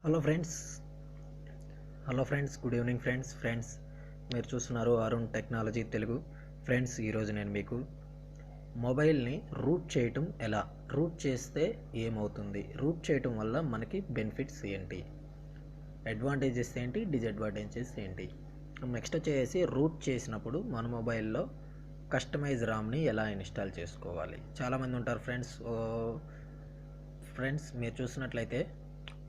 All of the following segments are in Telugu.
Hello friends good evening friends మీరు చూస్తున్నారు అరుణ్ టెక్నాలజీ తెలుగు. ఫ్రెండ్స్, ఈరోజు నేను మీకు మొబైల్ని రూట్ చేయటం ఎలా, రూట్ చేస్తే ఏమవుతుంది, రూట్ చేయటం వల్ల మనకి బెనిఫిట్స్ ఏంటి, అడ్వాంటేజెస్ ఏంటి, డిసడ్వాంటేజెస్ ఏంటి, నెక్స్ట్ వచ్చేసి రూట్ చేసినప్పుడు మన మొబైల్లో కస్టమైజ్ రామ్ని ఎలా ఇన్స్టాల్ చేసుకోవాలి. చాలామంది ఉంటారు ఫ్రెండ్స్ మీరు చూసినట్లయితే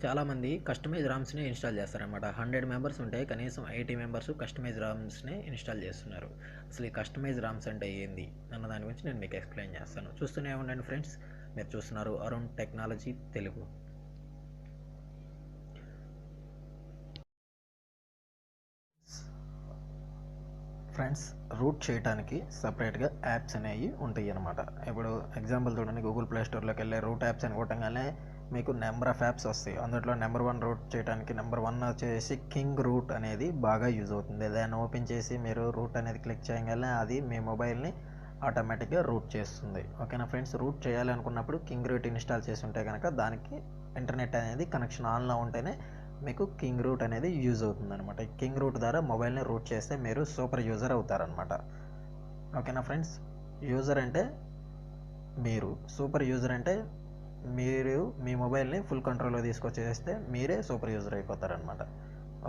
చాలామంది కస్టమైజ్ రామ్స్ని ఇన్స్టాల్ చేస్తారనమాట. 100 మెంబర్స్ ఉంటే కనీసం 80 మెంబర్స్ కస్టమైజ్ రామ్స్ని ఇన్స్టాల్ చేస్తున్నారు. అసలు ఈ కస్టమైజ్ రామ్స్ అంటే ఏంది అన్న దాని గురించి నేను మీకు ఎక్స్ప్లెయిన్ చేస్తాను. చూస్తూనే ఉండండి ఫ్రెండ్స్. మీరు చూస్తున్నారు Arun technology Telugu. Friends, root చేయడానికి సపరేట్గా యాప్స్ అనేవి ఉంటాయి అన్నమాట. ఇప్పుడు ఎగ్జాంపుల్ చూడండి, గూగుల్ ప్లే స్టోర్లోకి వెళ్ళి రూట్ యాప్స్ అని కొట్టగానే మీకు నెంబర్ ఆఫ్ యాప్స్ వస్తాయి. అందులో నెంబర్ 1 రూట్ చేయడానికి నెంబర్ 1 వచ్చేసి కింగ్ రూట్ అనేది బాగా యూజ్ అవుతుంది. దాన్ని ఓపెన్ చేసి మీరు రూట్ అనేది క్లిక్ చేయగానే అది మీ మొబైల్ని ఆటోమేటిక్గా రూట్ చేస్తుంది. ఓకేనా ఫ్రెండ్స్, రూట్ చేయాలి అనుకున్నప్పుడు కింగ్ రూట్ ఇన్స్టాల్ చేసి ఉంటే కనుక దానికి ఇంటర్నెట్ అనేది కనెక్షన్ ఆన్లో ఉంటేనే మీకు కింగ్ రూట్ అనేది యూజ్ అవుతుంది అనమాట. కింగ్ రూట్ ద్వారా మొబైల్ని రూట్ చేస్తే మీరు సూపర్ యూజర్ అవుతారనమాట. ఓకేనా ఫ్రెండ్స్, యూజర్ అంటే మీరు, సూపర్ యూజర్ అంటే మీరు మీ మొబైల్ని ఫుల్ కంట్రోల్లో తీసుకొచ్చేస్తే మీరే సూపర్ యూజర్ అయిపోతారనమాట.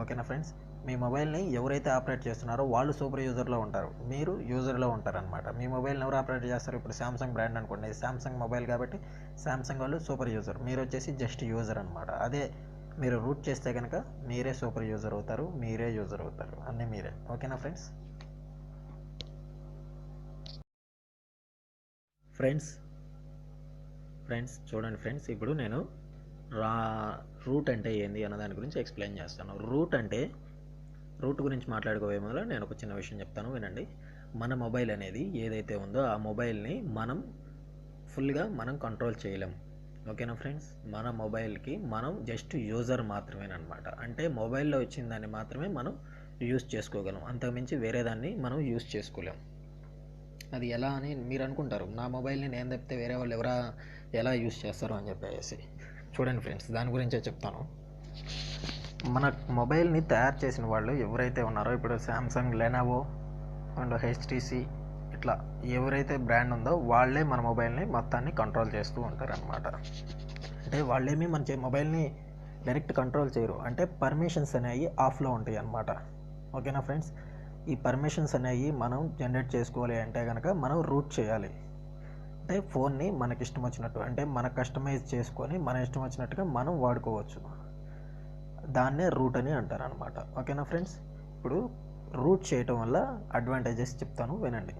ఓకేనా ఫ్రెండ్స్, మీ మొబైల్ని ఎవరైతే ఆపరేట్ చేస్తున్నారో వాళ్ళు సూపర్ యూజర్లో ఉంటారు, మీరు యూజర్లో ఉంటారనమాట. మీ మొబైల్ని ఎవరు ఆపరేట్ చేస్తారు? ఇప్పుడు శాంసంగ్ బ్రాండ్ అనుకోండి, శాంసంగ్ మొబైల్ కాబట్టి శాంసంగ్ వాళ్ళు సూపర్ యూజర్, మీరు వచ్చేసి జస్ట్ యూజర్ అనమాట. అదే మీరు రూట్ చేస్తే కనుక మీరే సూపర్ యూజర్ అవుతారు, మీరే యూజర్ అవుతారు, అన్నీ మీరే. ఓకేనా ఫ్రెండ్స్. ఫ్రెండ్స్ చూడండి ఫ్రెండ్స్, ఇప్పుడు నేను రూట్ అంటే ఏంది అన్న దాని గురించి ఎక్స్ప్లెయిన్ చేస్తాను. రూట్ గురించి మాట్లాడుకోవే మొదలు నేను ఒక చిన్న విషయం చెప్తాను, వినండి. మన మొబైల్ అనేది ఏదైతే ఉందో ఆ మొబైల్ని మనం ఫుల్గా కంట్రోల్ చేయలేం. ఓకేనా ఫ్రెండ్స్, మన మొబైల్కి మనం జస్ట్ యూజర్ మాత్రమేనమాట. అంటే మొబైల్లో వచ్చిన దాన్ని మాత్రమే మనం యూజ్ చేసుకోగలం, అంతకుమించి వేరే దాన్ని మనం యూజ్ చేసుకోలేం. అది ఎలా అని మీరు అనుకుంటారు, నా మొబైల్ని నేను తప్పితే వేరే వాళ్ళు ఎలా యూజ్ చేస్తారు అని చెప్పేసి. చూడండి ఫ్రెండ్స్, దాని గురించే చెప్తాను. మన మొబైల్ని తయారు చేసిన వాళ్ళు ఎవరైతే ఉన్నారో, ఇప్పుడు శాంసంగ్, లెనోవో అండ్ హెచ్టీసీ ఇట్లా ఎవరైతే బ్రాండ్ ఉందో వాళ్ళే మన మొబైల్ని మొత్తాన్ని కంట్రోల్ చేస్తూ ఉంటారనమాట. అంటే వాళ్ళేమీ మన మొబైల్ని డైరెక్ట్ కంట్రోల్ చేయరు, అంటే పర్మిషన్స్ అనేవి ఆఫ్లో ఉంటాయి అన్నమాట. ఓకేనా ఫ్రెండ్స్, ఈ పర్మిషన్స్ అనేవి మనం జనరేట్ చేసుకోవాలి అంటే కనుక మనం రూట్ చేయాలి. అంటే ఫోన్ని మనకి ఇష్టం వచ్చినట్టు, అంటే మన కస్టమైజ్ చేసుకొని మన ఇష్టం వచ్చినట్టుగా మనం వాడుకోవచ్చు. దాన్నే రూట్ అని అంటారు అనమాట. ఓకేనా ఫ్రెండ్స్, ఇప్పుడు రూట్ చేయటం వల్ల అడ్వాంటేజెస్ చెప్తాను, వినండి.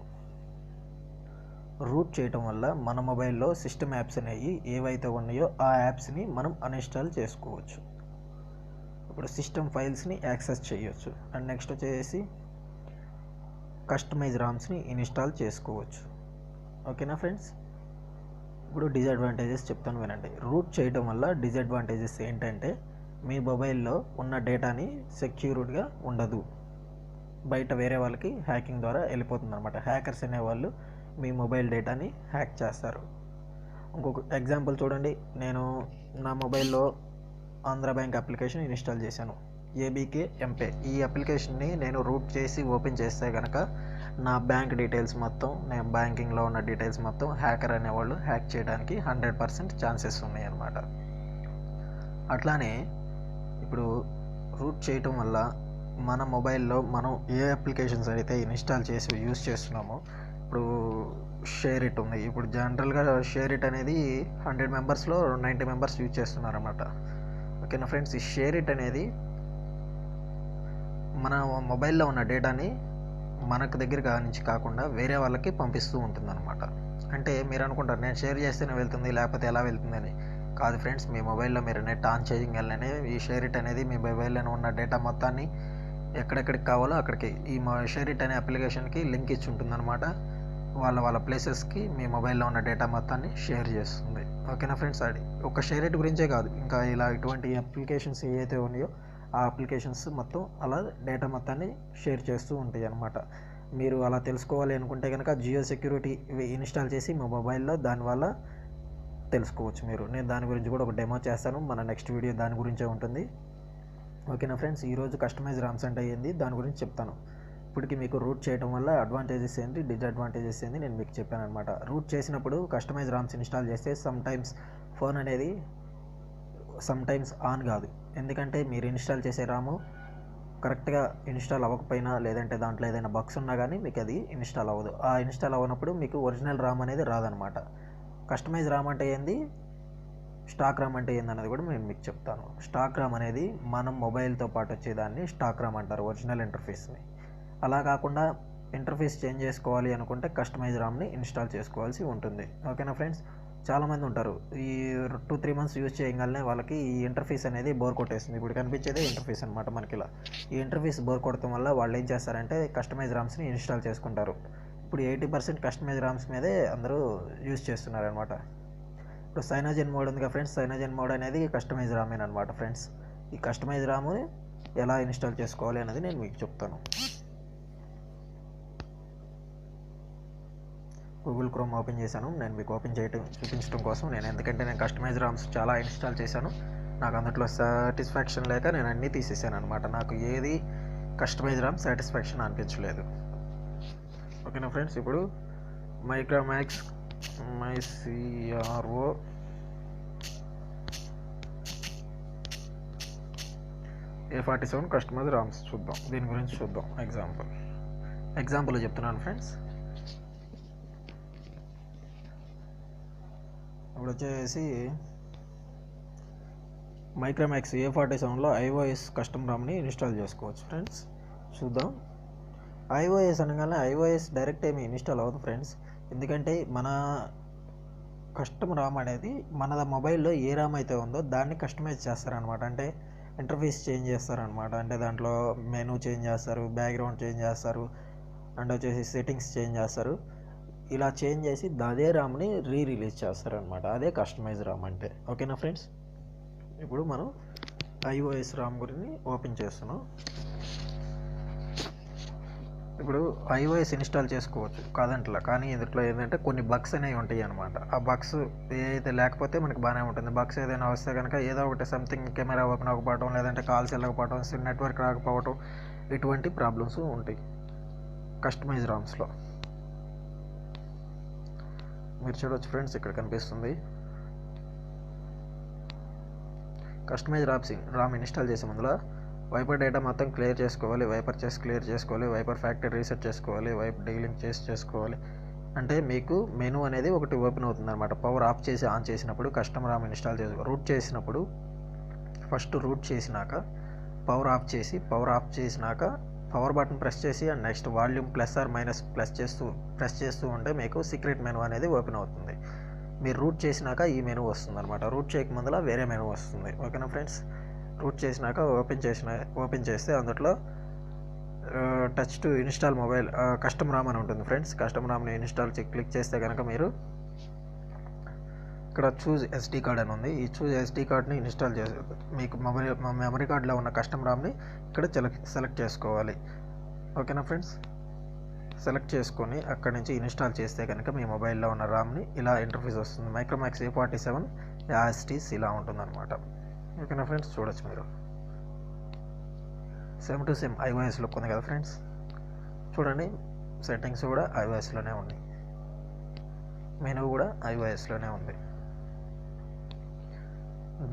రూట్ చేయటం వల్ల మన మొబైల్లో సిస్టమ్ యాప్స్ అనేవి ఏవైతే ఉన్నాయో ఆ యాప్స్ని మనం అన్ఇన్స్టాల్ చేసుకోవచ్చు. ఇప్పుడు సిస్టమ్ ఫైల్స్ని యాక్సెస్ చేయొచ్చు. అండ్ నెక్స్ట్ వచ్చేసి కస్టమైజ్ రామ్స్ని ఇన్స్టాల్ చేసుకోవచ్చు. ఓకేనా ఫ్రెండ్స్, ఇప్పుడు డిసడ్వాంటేజెస్ చెప్తాను, వినండి. రూట్ చేయడం వల్ల డిసడ్వాంటేజెస్ ఏంటంటే మీ మొబైల్లో ఉన్న డేటాని సెక్యూర్డ్గా ఉండదు, బయట వేరే వాళ్ళకి హ్యాకింగ్ ద్వారా వెళ్ళిపోతుంది అనమాట. హ్యాకర్స్ అనేవాళ్ళు మీ మొబైల్ డేటాని హ్యాక్ చేస్తారు. ఇంకొక ఎగ్జాంపుల్ చూడండి, నేను నా మొబైల్లో ఆంధ్ర బ్యాంక్ అప్లికేషన్ ఇన్స్టాల్ చేశాను, ఏబీకే ఎంపే. ఈ అప్లికేషన్ని నేను రూట్ చేసి ఓపెన్ చేస్తే కనుక నా బ్యాంక్ డీటెయిల్స్ మొత్తం, నేను బ్యాంకింగ్లో ఉన్న డీటెయిల్స్ మొత్తం హ్యాకర్ అనేవాళ్ళు హ్యాక్ చేయడానికి 100% ఛాన్సెస్ ఉన్నాయి అన్నమాట. అట్లానే ఇప్పుడు రూట్ చేయటం వల్ల మన మొబైల్లో మనం ఏ అప్లికేషన్స్ అయితే ఇన్స్టాల్ చేసి యూజ్ చేస్తున్నామో, ఇప్పుడు షేర్ ఇట్ ఉంది. ఇప్పుడు జనరల్గా షేర్ ఇట్ అనేది 100 మెంబర్స్లో 90 మెంబర్స్ యూజ్ చేస్తున్నారన్నమాట. ఓకేనా ఫ్రెండ్స్, ఈ షేర్ ఇట్ అనేది మన మొబైల్లో ఉన్న డేటాని మనకు దగ్గర నుంచి కాకుండా వేరే వాళ్ళకి పంపిస్తూ ఉంటుందన్నమాట. అంటే మీరు అనుకుంటారు నేను షేర్ చేస్తేనే వెళ్తుంది లేకపోతే ఎలా వెళ్తుందని. కాదు ఫ్రెండ్స్, మీ మొబైల్లో మీరు నెట్ ఆన్ చేయగలనే ఈ షేర్ ఇట్ అనేది మీ మొబైల్లో ఉన్న డేటా మొత్తాన్ని ఎక్కడెక్కడికి కావాలో అక్కడికి ఈ షేర్ ఇట్ అనే అప్లికేషన్కి లింక్ ఇచ్చి ఉంటుందన్నమాట. వాళ్ళ ప్లేసెస్కి మీ మొబైల్లో ఉన్న డేటా మొత్తాన్ని షేర్ చేస్తుంది. ఓకేనా ఫ్రెండ్స్, అది ఒక షేర్ ఇట్ గురించే కాదు, ఇంకా ఇలా ఇటువంటి అప్లికేషన్స్ ఏవైతే ఉన్నాయో ఆ అప్లికేషన్స్ మొత్తం అలా డేటా మొత్తాన్ని షేర్ చేస్తూ ఉంటాయి అన్నమాట. మీరు అలా తెలుసుకోవాలి అనుకుంటే కనుక జియో సెక్యూరిటీ ఇన్స్టాల్ చేసి మా మొబైల్లో దానివల్ల తెలుసుకోవచ్చు మీరు. నేను దాని గురించి కూడా ఒక డెమో చేస్తాను. మన నెక్స్ట్ వీడియో దాని గురించే ఉంటుంది. ఓకేనా ఫ్రెండ్స్, ఈరోజు కస్టమైజ్ రామ్స్ అంటే ఏంది దాని గురించి చెప్తాను. ఇప్పటికి మీకు రూట్ చేయడం వల్ల అడ్వాంటేజెస్ ఏంటి, డిసడ్వాంటేజెస్ ఏంటి నేను మీకు చెప్పాను అనమాట. రూట్ చేసినప్పుడు కస్టమైజ్ రామ్స్ ఇన్స్టాల్ చేస్తే సమ్టైమ్స్ ఫోన్ అనేది సమ్టైమ్స్ ఆన్ కాదు. ఎందుకంటే మీరు ఇన్స్టాల్ చేసే రాము కరెక్ట్గా ఇన్స్టాల్ అవ్వకపోయినా, లేదంటే దాంట్లో ఏదైనా బగ్స్ ఉన్నా కానీ మీకు అది ఇన్స్టాల్ అవ్వదు. ఆ ఇన్స్టాల్ అవ్వనప్పుడు మీకు ఒరిజినల్ రామ్ అనేది రాదనమాట. కస్టమైజ్ రామ్ అంటే ఏంది, స్టాక్ రామ్ అంటే ఏంది అన్నది కూడా నేను మీకు చెప్తాను. స్టాక్ రామ్ అనేది మనం మొబైల్తో పాటు వచ్చేదాన్ని స్టాక్ రామ్ అంటారు, ఒరిజినల్ ఇంటర్ఫేస్ని. అలా కాకుండా ఇంటర్ఫేస్ చేంజ్ చేసుకోవాలి అనుకుంటే కస్టమైజ్ రామ్ని ఇన్స్టాల్ చేసుకోవాల్సి ఉంటుంది. ఓకేనా ఫ్రెండ్స్, చాలామంది ఉంటారు ఈ 2-3 మంత్స్ యూజ్ చేయగానే వాళ్ళకి ఈ ఇంటర్ఫేస్ అనేది బోర్ కొట్టేస్తుంది. ఇప్పుడు కనిపించేదే ఇంటర్ఫేస్ అనమాట మనకి. ఇలా ఈ ఇంటర్ఫేస్ బోర్ కొట్టడం వల్ల వాళ్ళు ఏం చేస్తారంటే కస్టమైజ్ రామ్స్ని ఇన్స్టాల్ చేసుకుంటారు. ఇప్పుడు 80% కస్టమైజ్ రామ్స్ మీదే అందరూ యూజ్ చేస్తున్నారు అనమాట. ఇప్పుడు సైనోజెన్ మోడ్ ఉందిగా ఫ్రెండ్స్, సైనోజెన్ మోడ్ అనేది కస్టమైజ్ రామే అనమాట ఫ్రెండ్స్. ఈ కస్టమైజ్ రామ్ ఎలా ఇన్స్టాల్ చేసుకోవాలి అనేది నేను మీకు చెప్తాను. గూగుల్ క్రోమ్ ఓపెన్ చేశాను. నేను మీకు ఓపెన్ చేయడం చూపించడం కోసం. ఎందుకంటే నేను కస్టమైజ్ రామ్స్ చాలా ఇన్స్టాల్ చేశాను. నాకు అందులో సాటిస్ఫాక్షన్ లేక నేను అన్నీ తీసేసాను అనమాట. నాకు ఏది కస్టమైజ్ రామ్ సాటిస్ఫాక్షన్ అనిపించలేదు. ఓకేనా ఫ్రెండ్స్, ఇప్పుడు Micromax MyCRO A47 customise Rams చూద్దాం. దీని గురించి చూద్దాం. ఎగ్జాంపుల్ చెప్తున్నాను ఫ్రెండ్స్. ఇప్పుడు వచ్చేసి మైక్రోమాక్స్ A47లో iOS కస్టమ్ రామ్ని ఇన్స్టాల్ చేసుకోవచ్చు ఫ్రెండ్స్. చూద్దాం. iOS అనగానే iOS డైరెక్ట్ ఏమి ఇన్స్టాల్ అవ్వదు ఫ్రెండ్స్. ఎందుకంటే మన కస్టమ్ రామ్ అనేది మన మొబైల్లో ఏ రామ్ అయితే ఉందో దాన్ని కస్టమైజ్ చేస్తారనమాట. అంటే ఇంటర్ఫేస్ చేంజ్ చేస్తారనమాట. అంటే దాంట్లో మెనూ చేంజ్ చేస్తారు, బ్యాక్గ్రౌండ్ చేంజ్ చేస్తారు, అండ్ వచ్చేసి సెట్టింగ్స్ చేంజ్ చేస్తారు. ఇలా చేంజ్ చేసి అదే రామ్ని రిలీజ్ చేస్తారనమాట. అదే కస్టమైజ్ రామ్ అంటే. ఓకేనా ఫ్రెండ్స్, ఇప్పుడు మనం iOS రామ్ గురించి ఓపెన్ చేస్తున్నాం. ఇప్పుడు iOS ఇన్స్టాల్ చేసుకోవచ్చు కాదంటలా, కానీ ఇందులో ఏంటంటే కొన్ని బగ్స్ అనేవి ఉంటాయి అనమాట. ఆ బగ్స్ ఏదైతే లేకపోతే మనకి బాగానే ఉంటుంది. బగ్స్ ఏదైనా వస్తే కనుక ఏదో ఒకటి సంథింగ్ కెమెరా ఓపెన్ అవ్వకపోవడం, లేదంటే కాల్స్ వెళ్ళకపోవడం, నెట్వర్క్ రాకపోవడం, ఇటువంటి ప్రాబ్లమ్స్ ఉంటాయి కస్టమైజ్ రామ్స్లో. మీరు చూడవచ్చు ఫ్రెండ్స్, ఇక్కడ కనిపిస్తుంది. కస్టమైజ్ రామ్ ఇన్స్టాల్ చేసే ముందులో వైపర్ డేటా మొత్తం క్లియర్ చేసుకోవాలి, వైపర్ చేసి క్లియర్ చేసుకోవాలి, వైపర్ ఫ్యాక్టరీ రీసెట్ చేసుకోవాలి, వైపర్ డీలింగ్ చేసుకోవాలి. అంటే మీకు మెనూ అనేది ఒకటి ఓపెన్ అవుతుంది అనమాట. పవర్ ఆఫ్ చేసి ఆన్ చేసినప్పుడు కస్టమ్ రామ్ ఇన్స్టాల్ రూట్ చేసినప్పుడు ఫస్ట్ రూట్ చేసినాక పవర్ ఆఫ్ చేసినాక పవర్ బటన్ ప్రెస్ చేసి and next volume plus or minus press చేస్తూ ఉంటే మీకు సీక్రెట్ మెనూ అనేది ఓపెన్ అవుతుంది. మీరు రూట్ చేసినాక ఈ మెనూ వస్తుంది అనమాట. రూట్ చేయక ముందులో వేరే మెనూ వస్తుంది. ఓకేనా ఫ్రెండ్స్, రూట్ చేసినాక ఓపెన్ చేస్తే అందులో touch to install mobile custom Ram అని ఉంటుంది ఫ్రెండ్స్. కస్టమ్ రామ్ని క్లిక్ చేస్తే కనుక మీరు ఇక్కడ చూజ్ SD కార్డ్ అని ఉంది. ఈ చూజ్ SD కార్డ్ని ఇన్స్టాల్ చేసి మీకు మెమరీ కార్డులో ఉన్న కస్టమ్ రామ్ని ఇక్కడ సెలెక్ట్ చేసుకోవాలి. ఓకేనా ఫ్రెండ్స్, సెలెక్ట్ చేసుకొని అక్కడి నుంచి ఇన్స్టాల్ చేస్తే కనుక మీ మొబైల్లో ఉన్న రామ్ని ఇలా ఇంటర్ఫేస్ వస్తుంది. Micromax A47 as it is ఇలా ఉంటుందన్నమాట. ఓకేనా ఫ్రెండ్స్, చూడొచ్చు మీరు. Same to same iOS look ఉంది కదా ఫ్రెండ్స్. చూడండి, సెట్టింగ్స్ కూడా iOSలోనే ఉన్నాయి, మెనూ కూడా iOSలోనే ఉంది,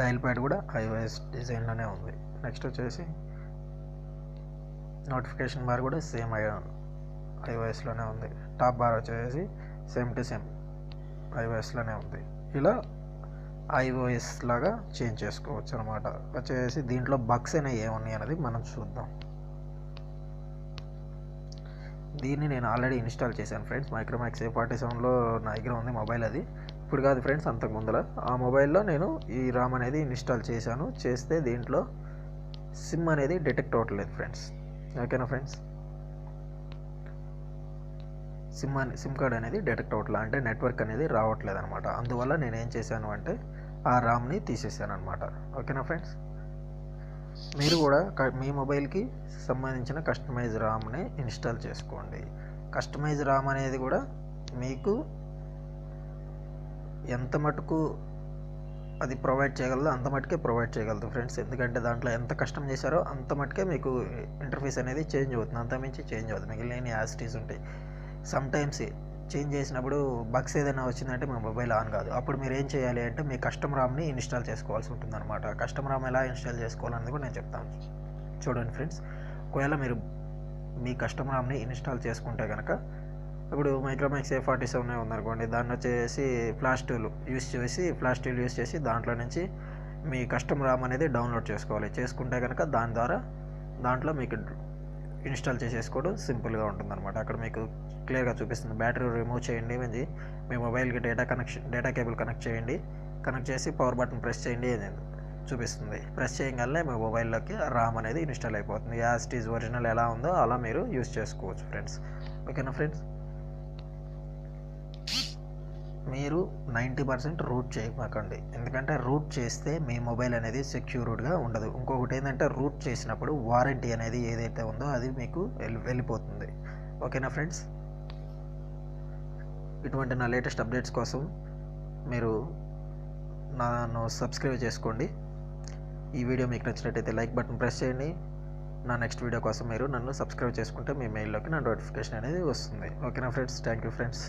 డైల్ ప్యాడ్ కూడా iOS డిజైన్లోనే ఉంది. నెక్స్ట్ వచ్చేసి నోటిఫికేషన్ బార్ కూడా సేమ్ iOSలోనే ఉంది. టాప్ బార్ వచ్చేసి సేమ్ టు సేమ్ iOSలోనే ఉంది. ఇలా iOS లాగా చేంజ్ చేసుకోవచ్చు అనమాట. వచ్చేసి దీంట్లో బగ్స్ అనేవి ఏమున్నాయి అనేది మనం చూద్దాం. దీన్ని నేను ఆల్రెడీ ఇన్స్టాల్ చేశాను ఫ్రెండ్స్. మైక్రోమాక్స్ A47లో నా దగ్గర ఉంది మొబైల్. అది ఇప్పుడు కాదు ఫ్రెండ్స్, అంతకు ముందర ఆ మొబైల్లో నేను ఈ రామ్ అనేది ఇన్స్టాల్ చేశాను. చేస్తే దీంట్లో సిమ్ అనేది డిటెక్ట్ అవ్వట్లేదు ఫ్రెండ్స్. ఓకేనా ఫ్రెండ్స్, సిమ్ కార్డ్ అనేది డిటెక్ట్ అవ్వట్లేదు, అంటే నెట్వర్క్ అనేది రావట్లేదు అనమాట. అందువల్ల నేను ఏం చేశాను అంటే ఆ రామ్ని తీసేసాను అనమాట. ఓకేనా ఫ్రెండ్స్, మీరు కూడా మీ మొబైల్కి సంబంధించిన కస్టమైజ్ రామ్ని ఇన్స్టాల్ చేసుకోండి. కస్టమైజ్ రామ్ అనేది కూడా మీకు ఎంత మటుకు అది ప్రొవైడ్ చేయగలదో అంత మటుకే ప్రొవైడ్ చేయగలదు ఫ్రెండ్స్. ఎందుకంటే దాంట్లో ఎంత కష్టం చేశారో అంత మటుకే మీకు ఇంటర్ఫేస్ అనేది చేంజ్ అవుతుంది, అంతమించి చేంజ్ అవుతుంది, మిగిలిన యాసిటీస్ ఉంటాయి. సమ్ టైమ్స్ చేంజ్ చేసినప్పుడు బగ్స్ ఏదైనా వచ్చిందంటే మీ మొబైల్ ఆన్ కాదు. అప్పుడు మీరు ఏం చేయాలి అంటే మీ కస్టమ్ రామ్ని ఇన్స్టాల్ చేసుకోవాల్సి ఉంటుంది అనమాట. కస్టమ్ రామ్ ఎలా ఇన్స్టాల్ చేసుకోవాలనేది కూడా నేను చెప్తాను. చూడండి ఫ్రెండ్స్, ఒకవేళ మీరు మీ కస్టమ్ రామ్ని ఇన్స్టాల్ చేసుకుంటే కనుక, ఇప్పుడు మైక్రోమాక్స్ A47 ఉందనుకోండి, దాన్ని వచ్చేసి ఫ్లాష్ టూల్ యూస్ చేసి దాంట్లో నుంచి మీ కస్టమ్ రామ్ అనేది డౌన్లోడ్ చేసుకోవాలి. చేసుకుంటే కనుక దాని ద్వారా దాంట్లో మీకు ఇన్స్టాల్ చేసేసుకోవడం సింపుల్గా ఉంటుందన్నమాట. అక్కడ మీకు క్లియర్గా చూపిస్తుంది. బ్యాటరీ రిమూవ్ చేయండి, మీ మొబైల్కి డేటా కేబుల్ కనెక్ట్ చేయండి, కనెక్ట్ చేసి పవర్ బటన్ ప్రెస్ చేయండి అనేది చూపిస్తుంది. ప్రెస్ చేయగానే మీ మొబైల్లోకి రామ్ అనేది ఇన్స్టాల్ అయిపోతుంది. యాజ్ ఇట్ ఈజ్ ఒరిజినల్ ఎలా ఉందో అలా మీరు యూస్ చేసుకోవచ్చు ఫ్రెండ్స్. ఓకేనా ఫ్రెండ్స్, మీరు 90% రూట్ చేయమాకండి. ఎందుకంటే రూట్ చేస్తే మీ మొబైల్ అనేది సెక్యూర్డ్గా ఉండదు. ఇంకొకటి ఏంటంటే రూట్ చేసినప్పుడు వారంటీ అనేది ఏదైతే ఉందో అది మీకు వెళ్ళిపోతుంది. ఓకేనా ఫ్రెండ్స్, ఇటువంటి నా లేటెస్ట్ అప్డేట్స్ కోసం మీరు నన్ను సబ్స్క్రైబ్ చేసుకోండి. ఈ వీడియో మీకు నచ్చినట్టయితే లైక్ బటన్ ప్రెస్ చేయండి. నా నెక్స్ట్ వీడియో కోసం మీరు నన్ను సబ్స్క్రైబ్ చేసుకుంటే మీ మెయిల్లోకి నా నోటిఫికేషన్ అనేది వస్తుంది. ఓకేనా ఫ్రెండ్స్, థ్యాంక్ యూ ఫ్రెండ్స్.